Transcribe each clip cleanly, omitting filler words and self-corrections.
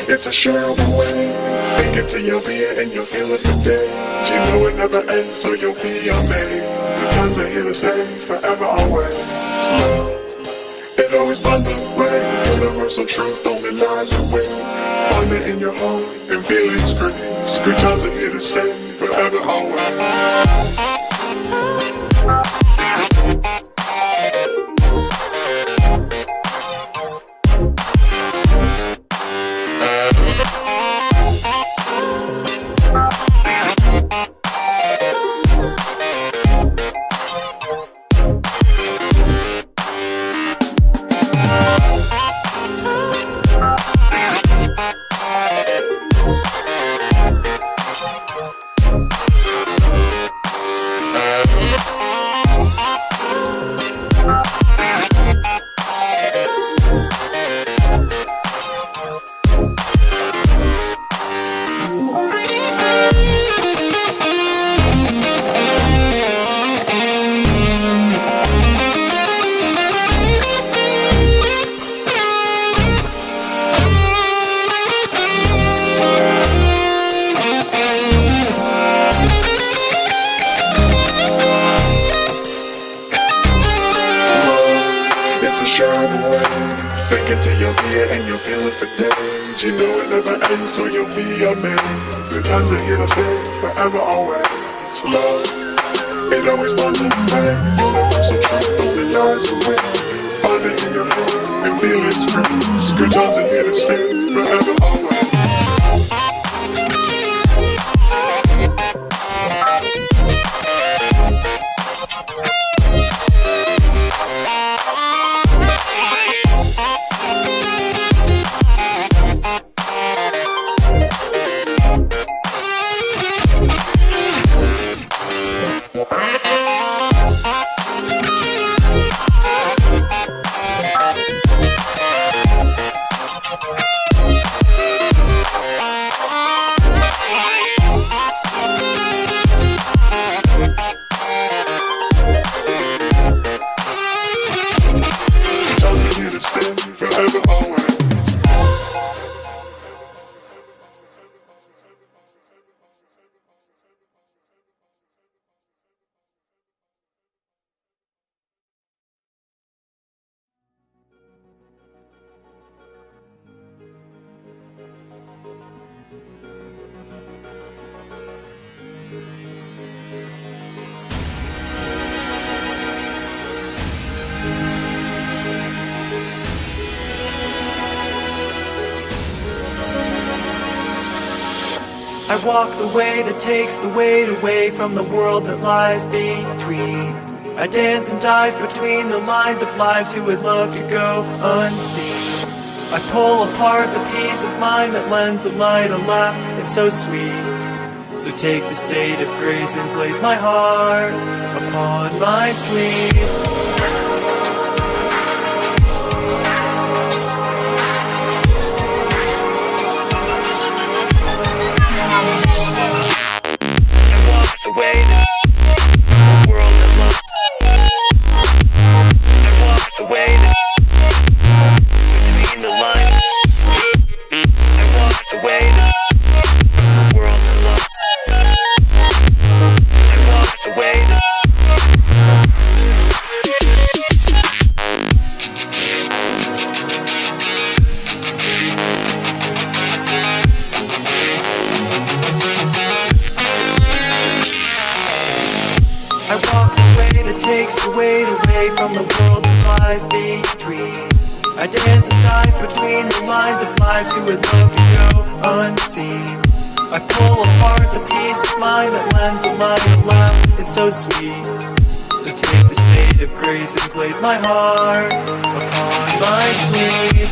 It's a shareable way. Think it till you'll be it and you'll feel it for days. You know it never ends, so you'll be amazed. The times are here to stay, forever always. Love, it always finds a way. Universal truth only lies away. Find it in your heart and feel its grace. Good times are here to stay, forever always. Think it till you'll be it and you'll feel it for days. You know it never ends, so you'll be amazed. The times are here to stay, forever always. Love, it always finds a way. Universal truth only lies away. Find it in your heart and feel its grace. Good times are here to stay, forever always. Forever always. I walk the way that takes the weight away from the world that lies between. I dance and dive between the lines of lives who would love to go unseen. I pull apart the peace of mind that lends the light a laugh, it's so sweet. So take the state of grace and place my heart upon my sleeve. I walk the way that takes the weight away from the world that lies between. I dance and dive between the lines of lives who would love to go unseen. I pull apart the peace of mind that lends the light a laugh, it's so sweet. So take the state of grace and place my heart upon my sleeve.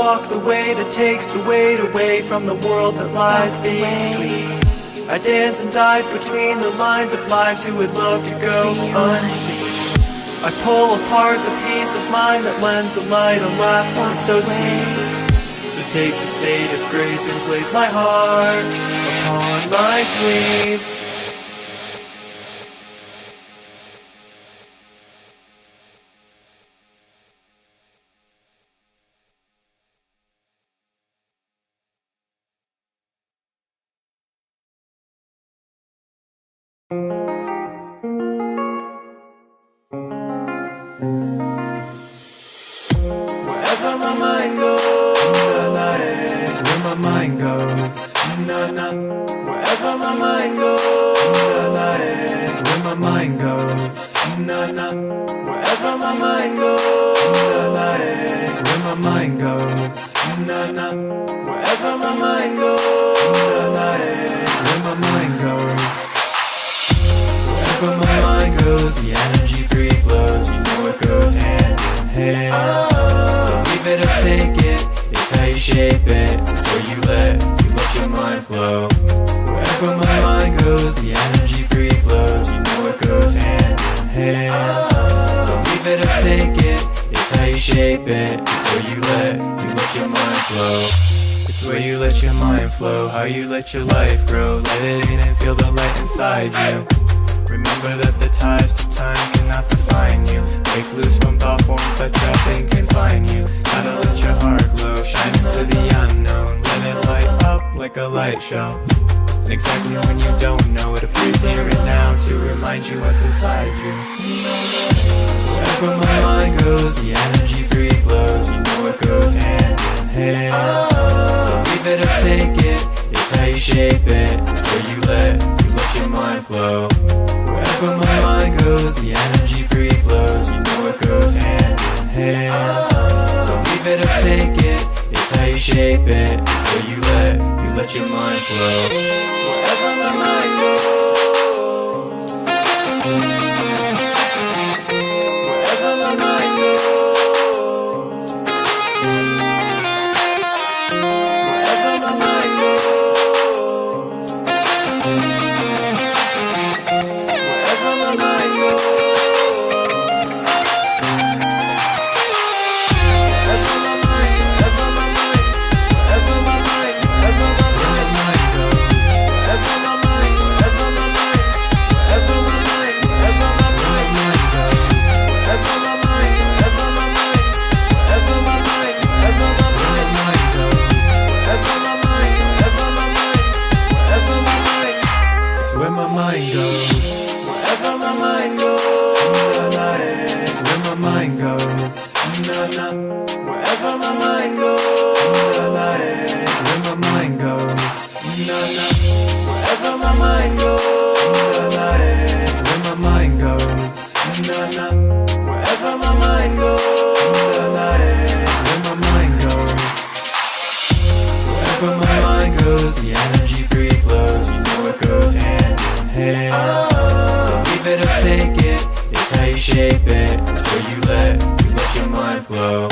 walk the way that takes the weight away from the world that lies between. I dance and dive between the lines of lives who would love to go unseen. I pull apart the peace of mind that lends the light a laugh that's so sweet. So take the state of grace and place my heart upon my sleeve. Wherever my mind goes, it's where my mind goes. Wherever my mind goes, it's where my mind goes. Wherever my mind goes, it's where my mind goes. Wherever my mind goes, it's where my mind goes. Wherever my mind goes, the energy free flows. You know it goes hand in hand. So leave it or take it, it's how you shape it. It's where you let your mind flow. Wherever my mind goes, the energy free flows. You know it goes hand in hand. So leave it or take it, it's how you shape it. It's where you let your mind flow. It's where you let your mind flow, how you let your life grow. Let it in and feel the light inside you. Remember that the ties to time cannot define you. Break loose from thought forms that trap and confine you. Gotta let your heart glow, shine into the unknown. Let it light up like a light show. And exactly when you don't know, it appears here and now to remind you what's inside you. Wherever my mind goes, the energy free flows. You know it goes hand in hand. So leave it or take it, it's how you shape it. It's where you let your mind flow. Wherever my mind goes, the energy free flows. You know it goes hand in hand. So leave it or take it, it's how you shape it. It's where you let your mind flow. Wherever my mind goes, wherever my mind goes, wherever my mind goes, wherever my mind goes, wherever my mind, wherever my mind, wherever my mind, wherever my mind goes, wherever my mind, wherever my mind, wherever my mind, wherever my mind goes, wherever my mind, wherever my mind, wherever my mind, wherever my mind goes, wherever my mind, wherever my mind, wherever my mind, it's where my mind goes. Wherever my mind goes, it's where my mind goes. Wherever my mind goes, it's where my mind goes. Wherever my mind goes, it's where my mind goes. Wherever my mind goes, it's where my mind goes. Wherever my mind goes, the energy free flows. You know it goes hand in hand. So leave it or take it, it's how you shape it. It's where you let your mind flow.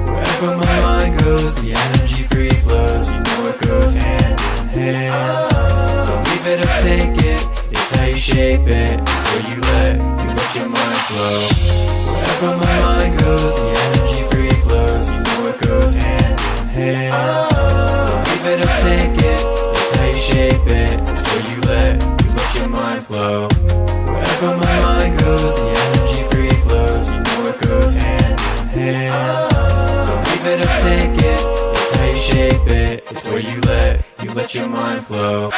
Wherever my mind goes, the energy free flows. You know it goes hand in hand. So leave it or take it, it's how you shape it. It's where you let your mind flow. Wherever my mind goes, the energy free flows. You know it goes hand in hand. So leave it or take it, it's how you shape it. It's where you let your mind flow. Wherever my mind goes, the energy free flows. You know it goes hand in hand. So leave it or take it, it's how you shape it. It's where you let your mind flow.